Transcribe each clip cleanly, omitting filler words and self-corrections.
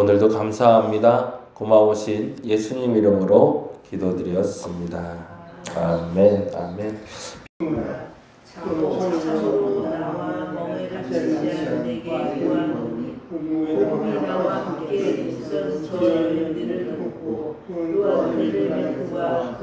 오늘도 감사합니다. 고마우신 예수님 이름으로 기도드렸습니다. 아멘. 아멘.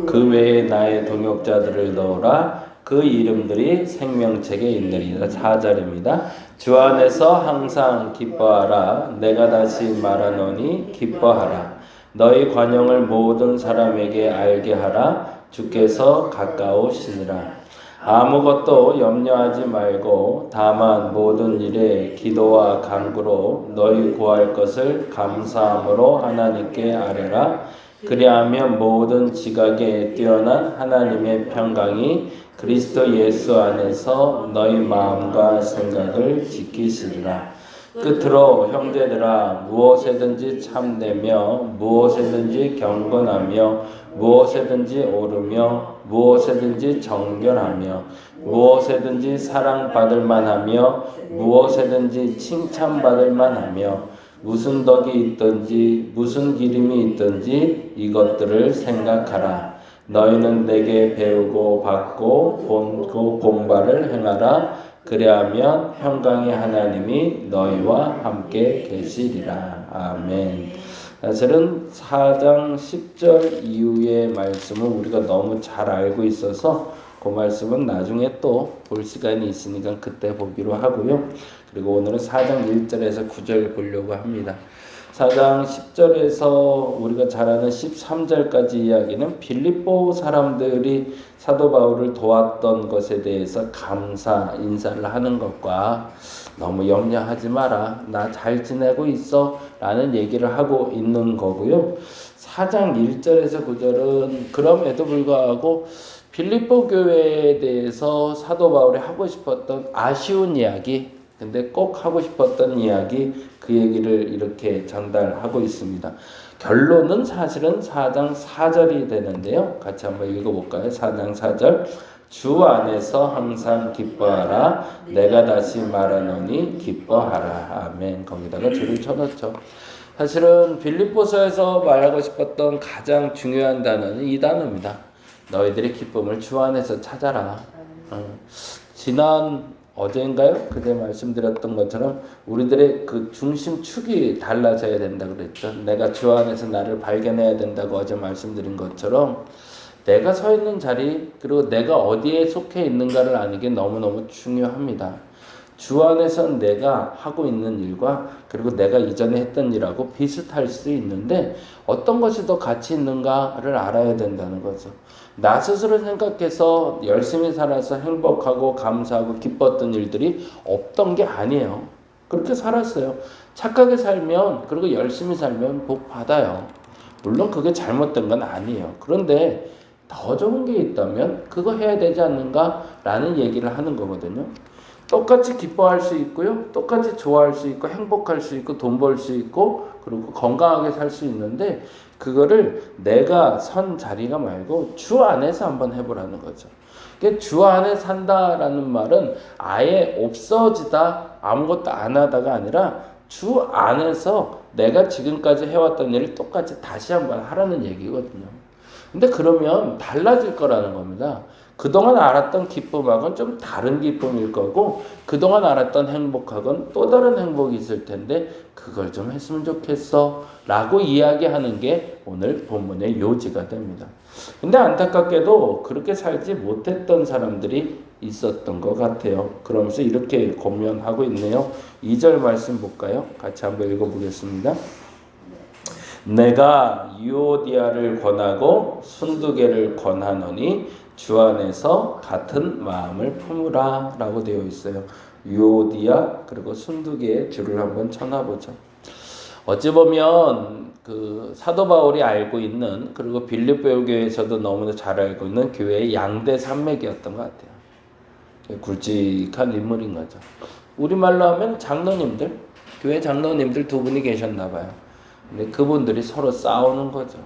그 외에 나의 동역자들을 넣으라. 그 이름들이 생명책에 있느니라. 4절입니다. 주 안에서 항상 기뻐하라. 내가 다시 말하노니 기뻐하라. 너희 관용을 모든 사람에게 알게 하라. 주께서 가까우시니라. 아무것도 염려하지 말고 다만 모든 일에 기도와 간구로 너희 구할 것을 감사함으로 하나님께 아뢰라. 그리하면 모든 지각에 뛰어난 하나님의 평강이 그리스도 예수 안에서 너희 마음과 생각을 지키시리라. 끝으로 형제들아, 무엇에든지 참되며 무엇에든지 경건하며 무엇에든지 오르며 무엇에든지 정결하며 무엇에든지 사랑받을 만하며 무엇에든지 칭찬받을 만하며 무슨 덕이 있든지 무슨 기림이 있든지 이것들을 생각하라. 너희는 내게 배우고 받고 본고 본바를 행하라. 그리하면 평강의 하나님이 너희와 함께 계시리라. 아멘. 사실은 4장 10절 이후의 말씀은 우리가 너무 잘 알고 있어서 그 말씀은 나중에 또 볼 시간이 있으니까 그때 보기로 하고요. 그리고 오늘은 4장 1절에서 9절 보려고 합니다. 4장 10절에서 우리가 잘 아는 13절까지 이야기는 빌립보 사람들이 사도 바울을 도왔던 것에 대해서 감사 인사를 하는 것과 너무 염려하지 마라, 나 잘 지내고 있어 라는 얘기를 하고 있는 거고요. 4장 1절에서 9절은 그럼에도 불구하고 빌립보 교회에 대해서 사도 바울이 하고 싶었던 아쉬운 이야기, 근데 꼭 하고 싶었던 이야기, 그 얘기를 이렇게 전달하고 있습니다. 결론은 사실은 4장 4절이 되는데요. 같이 한번 읽어볼까요? 4장 4절. 주 안에서 항상 기뻐하라. 내가 다시 말하노니 기뻐하라. 아멘. 거기다가 줄을 쳐놓죠. 사실은 빌립보서에서 말하고 싶었던 가장 중요한 단어는 이 단어입니다. 너희들의 기쁨을 주 안에서 찾아라. 지난 어제인가요? 그때 말씀드렸던 것처럼 우리들의 그 중심축이 달라져야 된다고 그랬죠. 내가 주 안에서 나를 발견해야 된다고 어제 말씀드린 것처럼 내가 서 있는 자리, 그리고 내가 어디에 속해 있는가를 아는 게 너무너무 중요합니다. 주 안에서 내가 하고 있는 일과 그리고 내가 이전에 했던 일하고 비슷할 수 있는데 어떤 것이 더 가치 있는가를 알아야 된다는 거죠. 나 스스로 생각해서 열심히 살아서 행복하고 감사하고 기뻤던 일들이 없던 게 아니에요. 그렇게 살았어요. 착하게 살면, 그리고 열심히 살면 복 받아요. 물론 그게 잘못된 건 아니에요. 그런데 더 좋은 게 있다면 그거 해야 되지 않는가? 라는 얘기를 하는 거거든요. 똑같이 기뻐할 수 있고요. 똑같이 좋아할 수 있고 행복할 수 있고 돈 벌 수 있고 그리고 건강하게 살 수 있는데 그거를 내가 선 자리가 말고 주 안에서 한번 해보라는 거죠. 주 안에 산다라는 말은 아예 없어지다 아무것도 안 하다가 아니라 주 안에서 내가 지금까지 해왔던 일을 똑같이 다시 한번 하라는 얘기거든요. 근데 그러면 달라질 거라는 겁니다. 그동안 알았던 기쁨하고는 좀 다른 기쁨일 거고 그동안 알았던 행복하고는 또 다른 행복이 있을 텐데 그걸 좀 했으면 좋겠어 라고 이야기하는 게 오늘 본문의 요지가 됩니다. 근데 안타깝게도 그렇게 살지 못했던 사람들이 있었던 것 같아요. 그러면서 이렇게 고면하고 있네요. 2절 말씀 볼까요? 같이 한번 읽어보겠습니다. 내가 유오디아를 권하고 순두개를 권하노니 주 안에서 같은 마음을 품으라 라고 되어 있어요. 유오디아 그리고 순두개의 줄을 한번 쳐놔보죠. 어찌 보면 그 사도 바울이 알고 있는 그리고 빌립보 교회에서도 너무나 잘 알고 있는 교회의 양대 산맥이었던 것 같아요. 굵직한 인물인 거죠. 우리말로 하면 장로님들, 교회 장로님들 두 분이 계셨나 봐요. 근데 그분들이 서로 싸우는 거죠.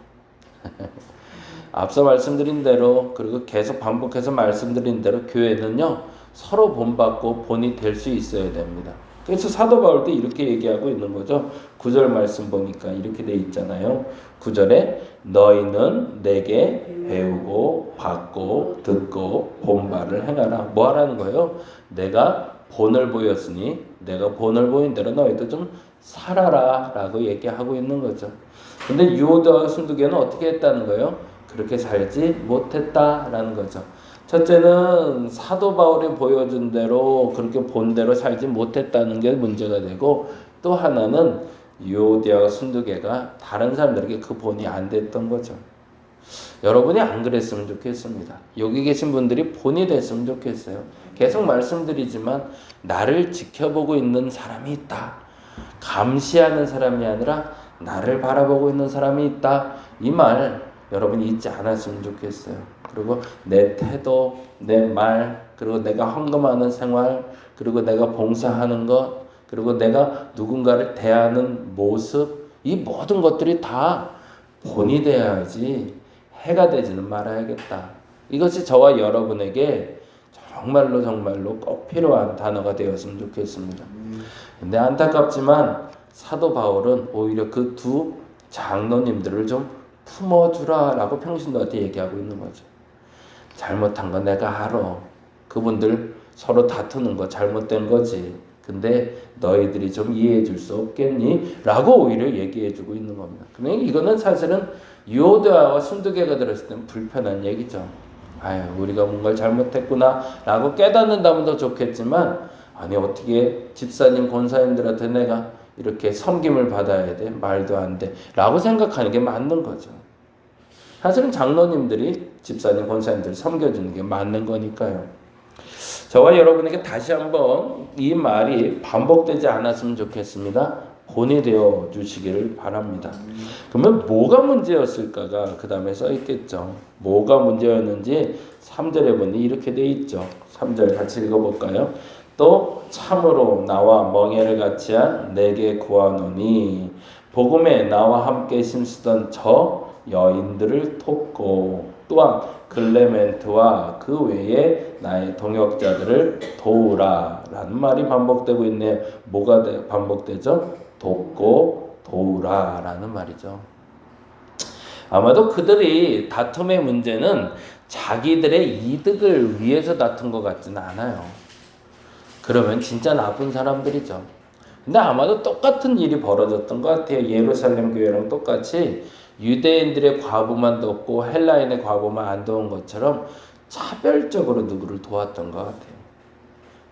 앞서 말씀드린 대로 그리고 계속 반복해서 말씀드린 대로 교회는요 서로 본받고 본이 될 수 있어야 됩니다. 그래서 사도 바울도 이렇게 얘기하고 있는 거죠. 9절 말씀 보니까 이렇게 돼 있잖아요. 9절에 너희는 내게 배우고 받고 듣고 본 바를 행하라. 뭐 하라는 거예요? 내가 본을 보였으니 내가 본을 보인 대로 너희도 좀 살아라 라고 얘기하고 있는 거죠. 근데 유오드와 순두개는 어떻게 했다는 거예요? 그렇게 살지 못했다라는 거죠. 첫째는 사도 바울이 보여준 대로 그렇게 본 대로 살지 못했다는 게 문제가 되고, 또 하나는 유오디아와 순두개가 다른 사람들에게 그 본이 안 됐던 거죠. 여러분이 안 그랬으면 좋겠습니다. 여기 계신 분들이 본이 됐으면 좋겠어요. 계속 말씀드리지만 나를 지켜보고 있는 사람이 있다. 감시하는 사람이 아니라 나를 바라보고 있는 사람이 있다. 이 말 여러분이 잊지 않았으면 좋겠어요. 그리고 내 태도, 내 말, 그리고 내가 헌금하는 생활, 그리고 내가 봉사하는 것, 그리고 내가 누군가를 대하는 모습, 이 모든 것들이 다 본이 되어야지 해가 되지는 말아야겠다. 이것이 저와 여러분에게 정말로 꼭 필요한 단어가 되었으면 좋겠습니다. 근데 안타깝지만 사도 바울은 오히려 그 두 장로님들을 좀 품어주라라고 평신도한테 얘기하고 있는 거죠. 잘못한 거 내가 알아. 그분들 서로 다투는 거 잘못된 거지. 근데 너희들이 좀 이해해 줄 수 없겠니? 라고 오히려 얘기해 주고 있는 겁니다. 그러니까 이거는 사실은 유오드와 순두개가 들었을 때는 불편한 얘기죠. 아유, 우리가 뭔가를 잘못했구나 라고 깨닫는다면 더 좋겠지만, 아니 어떻게 집사님 권사님들한테 내가 이렇게 섬김을 받아야 돼? 말도 안 돼 라고 생각하는 게 맞는 거죠. 사실은 장로님들이 집사님 권사님들을 섬겨주는 게 맞는 거니까요. 저와 여러분에게 다시 한번 이 말이 반복되지 않았으면 좋겠습니다. 본이 되어 주시기를 바랍니다. 그러면 뭐가 문제였을까가 그 다음에 써 있겠죠. 뭐가 문제였는지 3절에 보니 이렇게 돼 있죠. 3절 같이 읽어볼까요? 또 참으로 나와 멍에를 같이 한 내게 구하노니 복음에 나와 함께 힘쓰던 저 여인들을 돕고 또한 클레멘트와 그 외에 나의 동역자들을 도우라 라는 말이 반복되고 있네요. 뭐가 반복되죠? 돕고 도우라 라는 말이죠. 아마도 그들이 다툼의 문제는 자기들의 이득을 위해서 다툰 것 같지는 않아요. 그러면 진짜 나쁜 사람들이죠. 근데 아마도 똑같은 일이 벌어졌던 것 같아요. 예루살렘 교회랑 똑같이 유대인들의 과부만 돕고 헬라인의 과부만 안 도운 것처럼 차별적으로 누구를 도왔던 것 같아요.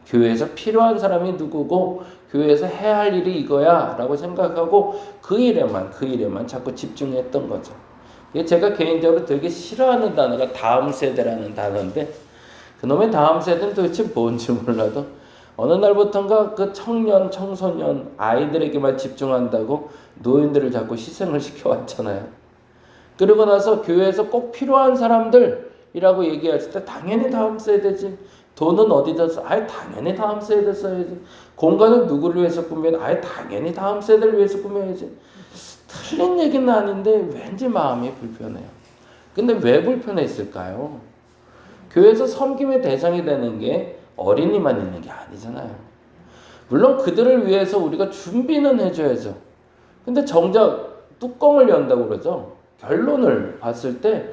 교회에서 필요한 사람이 누구고 교회에서 해야 할 일이 이거야 라고 생각하고 그 일에만 자꾸 집중했던 거죠. 제가 개인적으로 되게 싫어하는 단어가 다음 세대라는 단어인데, 그놈의 다음 세대는 도대체 뭔지 몰라도 어느 날부턴가 그 청년, 청소년, 아이들에게만 집중한다고 노인들을 자꾸 희생을 시켜왔잖아요. 그러고 나서 교회에서 꼭 필요한 사람들이라고 얘기했을 때 당연히 다음 세대지. 돈은 어디다 써? 아예 당연히 다음 세대 써야지. 공간은 누구를 위해서 꾸며야? 아예 당연히 다음 세대를 위해서 꾸며야지. 틀린 얘기는 아닌데 왠지 마음이 불편해요. 근데 왜 불편했을까요? 교회에서 섬김의 대상이 되는 게 어린이만 있는 게 아니잖아요. 물론 그들을 위해서 우리가 준비는 해줘야죠. 근데 정작 뚜껑을 연다고 그러죠. 결론을 봤을 때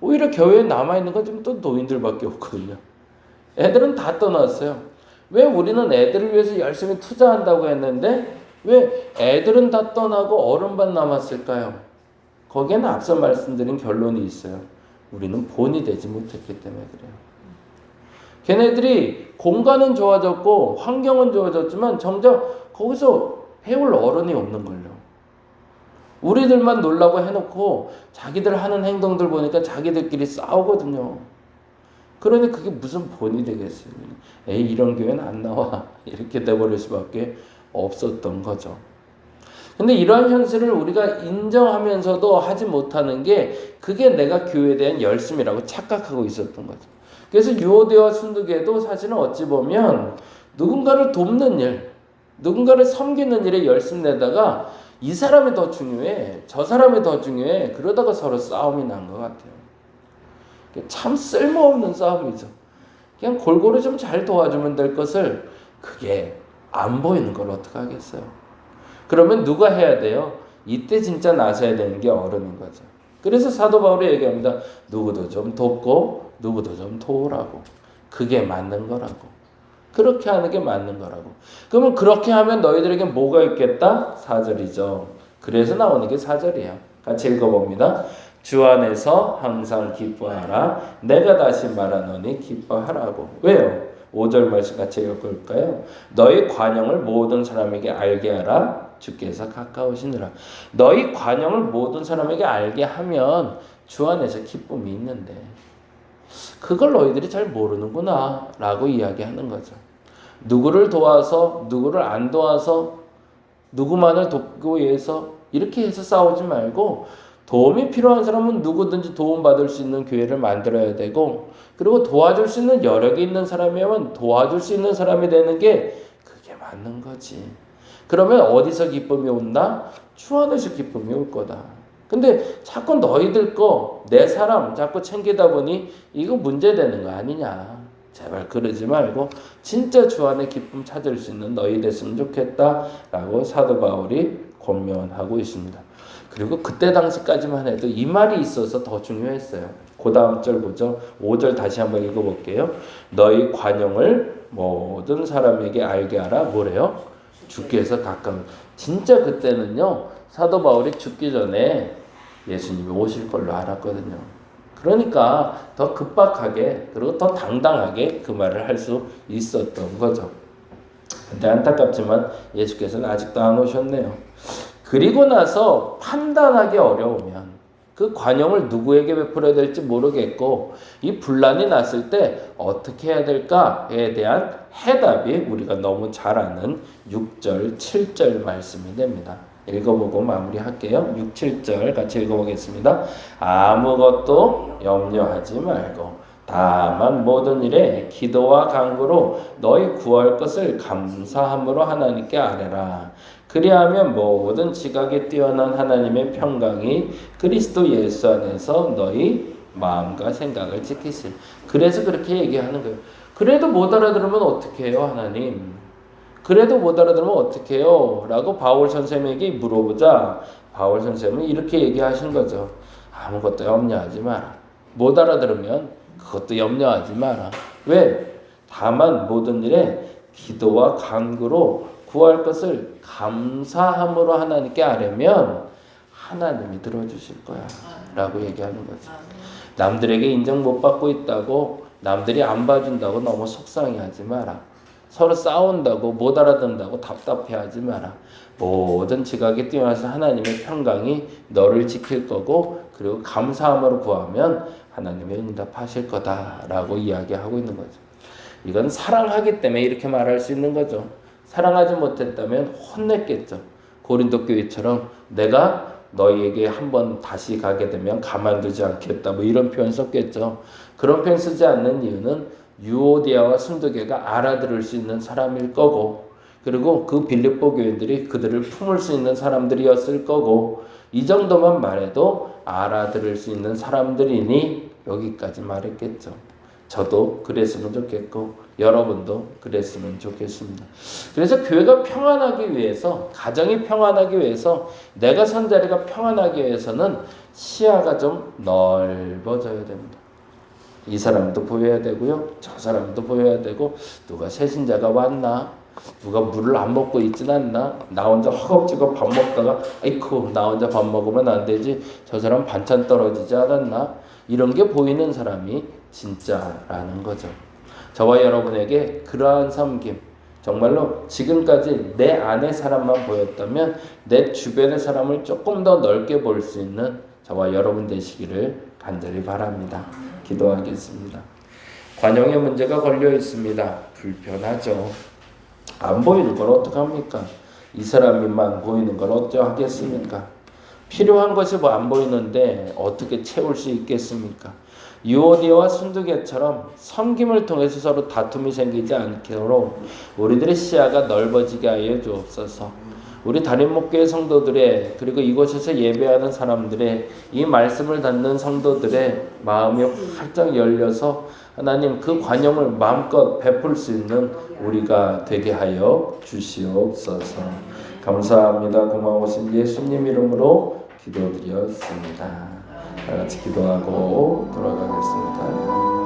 오히려 교회에 남아있는 건 지금 또 노인들밖에 없거든요. 애들은 다 떠났어요. 왜 우리는 애들을 위해서 열심히 투자한다고 했는데 왜 애들은 다 떠나고 어른만 남았을까요? 거기에는 앞서 말씀드린 결론이 있어요. 우리는 본이 되지 못했기 때문에 그래요. 걔네들이 공간은 좋아졌고 환경은 좋아졌지만 정작 거기서 해올 어른이 없는 걸요. 우리들만 놀라고 해놓고 자기들 하는 행동들 보니까 자기들끼리 싸우거든요. 그러니 그게 무슨 본이 되겠어요. 에이, 이런 교회는 안 나와. 이렇게 돼버릴 수밖에 없었던 거죠. 근데 이러한 현실을 우리가 인정하면서도 하지 못하는 게 그게 내가 교회에 대한 열심이라고 착각하고 있었던 거죠. 그래서 유오디아와 순두개도 사실은 어찌 보면 누군가를 돕는 일, 누군가를 섬기는 일에 열심 내다가 이 사람이 더 중요해, 저 사람이 더 중요해, 그러다가 서로 싸움이 난 것 같아요. 참 쓸모없는 싸움이죠. 그냥 골고루 좀 잘 도와주면 될 것을 그게 안 보이는 걸 어떻게 하겠어요? 그러면 누가 해야 돼요? 이때 진짜 나서야 되는 게 어른인 거죠. 그래서 사도 바울이 얘기합니다. 누구도 좀 돕고 누구도 좀 도우라고. 그게 맞는 거라고. 그렇게 하는 게 맞는 거라고. 그러면 그렇게 하면 너희들에게 뭐가 있겠다? 4절이죠. 그래서 나오는 게 4절이에요. 같이 읽어봅니다. 주 안에서 항상 기뻐하라. 내가 다시 말하노니 기뻐하라고. 왜요? 5절 말씀 같이 읽어볼까요? 너희 관용을 모든 사람에게 알게 하라. 주께서 가까우시니라. 너희 관용을 모든 사람에게 알게 하면 주 안에서 기쁨이 있는데 그걸 너희들이 잘 모르는구나 라고 이야기하는 거죠. 누구를 도와서 누구를 안 도와서 누구만을 돕고 위해서 이렇게 해서 싸우지 말고 도움이 필요한 사람은 누구든지 도움받을 수 있는 기회를 만들어야 되고 그리고 도와줄 수 있는 여력이 있는 사람이면 도와줄 수 있는 사람이 되는 게 그게 맞는 거지. 그러면 어디서 기쁨이 온다? 주 안에서 기쁨이 올 거다. 근데 자꾸 너희들 거, 내 사람 자꾸 챙기다 보니 이거 문제되는 거 아니냐. 제발 그러지 말고 진짜 주 안에 기쁨 찾을 수 있는 너희 됐으면 좋겠다라고 사도 바울이 권면하고 있습니다. 그리고 그때 당시까지만 해도 이 말이 있어서 더 중요했어요. 그 다음 절 보죠. 5절 다시 한번 읽어볼게요. 너희 관용을 모든 사람에게 알게 하라. 뭐래요? 주께서 가까운. 진짜 그때는요. 사도 바울이 죽기 전에 예수님이 오실 걸로 알았거든요. 그러니까 더 급박하게 그리고 더 당당하게 그 말을 할 수 있었던 거죠. 근데 안타깝지만 예수께서는 아직도 안 오셨네요. 그리고 나서 판단하기 어려우면 그 관용을 누구에게 베풀어야 될지 모르겠고 이 분란이 났을 때 어떻게 해야 될까에 대한 해답이 우리가 너무 잘 아는 6절, 7절 말씀이 됩니다. 읽어보고 마무리할게요. 6, 7절 같이 읽어보겠습니다. 아무것도 염려하지 말고 다만 모든 일에 기도와 간구로 너희 구할 것을 감사함으로 하나님께 아뢰라. 그리하면 모든 지각에 뛰어난 하나님의 평강이 그리스도 예수 안에서 너희 마음과 생각을 지키실. 그래서 그렇게 얘기하는 거예요. 그래도 못 알아들으면 어떻게 해요, 하나님? 그래도 못 알아들으면 어떻게 해요? 라고 바울 선생님에게 물어보자 바울 선생님은 이렇게 얘기하신 거죠. 아무것도 염려하지 마라. 못 알아들으면 그것도 염려하지 마라. 왜? 다만 모든 일에 기도와 간구로 구할 것을 감사함으로 하나님께 아뢰면 하나님이 들어주실 거야 라고 얘기하는 거죠. 남들에게 인정 못 받고 있다고 남들이 안 봐준다고 너무 속상해하지 마라. 서로 싸운다고 못 알아듣는다고 답답해하지 마라. 모든 지각에 뛰어나서 하나님의 평강이 너를 지킬 거고 그리고 감사함으로 구하면 하나님이 응답하실 거다라고 이야기하고 있는 거죠. 이건 사랑하기 때문에 이렇게 말할 수 있는 거죠. 사랑하지 못했다면 혼냈겠죠. 고린도 교회처럼 내가 너희에게 한번 다시 가게 되면 가만두지 않겠다 뭐 이런 표현 썼겠죠. 그런 표현 쓰지 않는 이유는 유오디아와 순두계가 알아들을 수 있는 사람일 거고 그리고 그 빌립보 교인들이 그들을 품을 수 있는 사람들이었을 거고 이 정도만 말해도 알아들을 수 있는 사람들이니 여기까지 말했겠죠. 저도 그랬으면 좋겠고 여러분도 그랬으면 좋겠습니다. 그래서 교회가 평안하기 위해서 가정이 평안하기 위해서 내가 선 자리가 평안하기 위해서는 시야가 좀 넓어져야 됩니다. 이 사람도 보여야 되고요. 저 사람도 보여야 되고 누가 새신자가 왔나? 누가 물을 안 먹고 있진 않나? 나 혼자 허겁지겁 밥 먹다가 아이쿠 나 혼자 밥 먹으면 안 되지. 저 사람 반찬 떨어지지 않았나? 이런 게 보이는 사람이 진짜라는 거죠. 저와 여러분에게 그러한 섬김 정말로 지금까지 내 안의 사람만 보였다면 내 주변의 사람을 조금 더 넓게 볼 수 있는 저와 여러분 되시기를 간절히 바랍니다. 기도하겠습니다. 관용의 문제가 걸려 있습니다. 불편하죠. 안 보이는 걸 어떡합니까? 이 사람만 보이는 걸 어쩌하겠습니까? 필요한 것이 뭐 안 보이는데 어떻게 채울 수 있겠습니까? 유오디아와 순두계처럼 섬김을 통해서 서로 다툼이 생기지 않도록 우리들의 시야가 넓어지게 하여 주옵소서. 우리 단임목교회 성도들의 그리고 이곳에서 예배하는 사람들의 이 말씀을 듣는 성도들의 마음이 활짝 열려서 하나님 그 관용을 마음껏 베풀 수 있는 우리가 되게 하여 주시옵소서. 감사합니다. 고마우신 예수님 이름으로 기도드렸습니다. 다 같이 기도하고 돌아가겠습니다.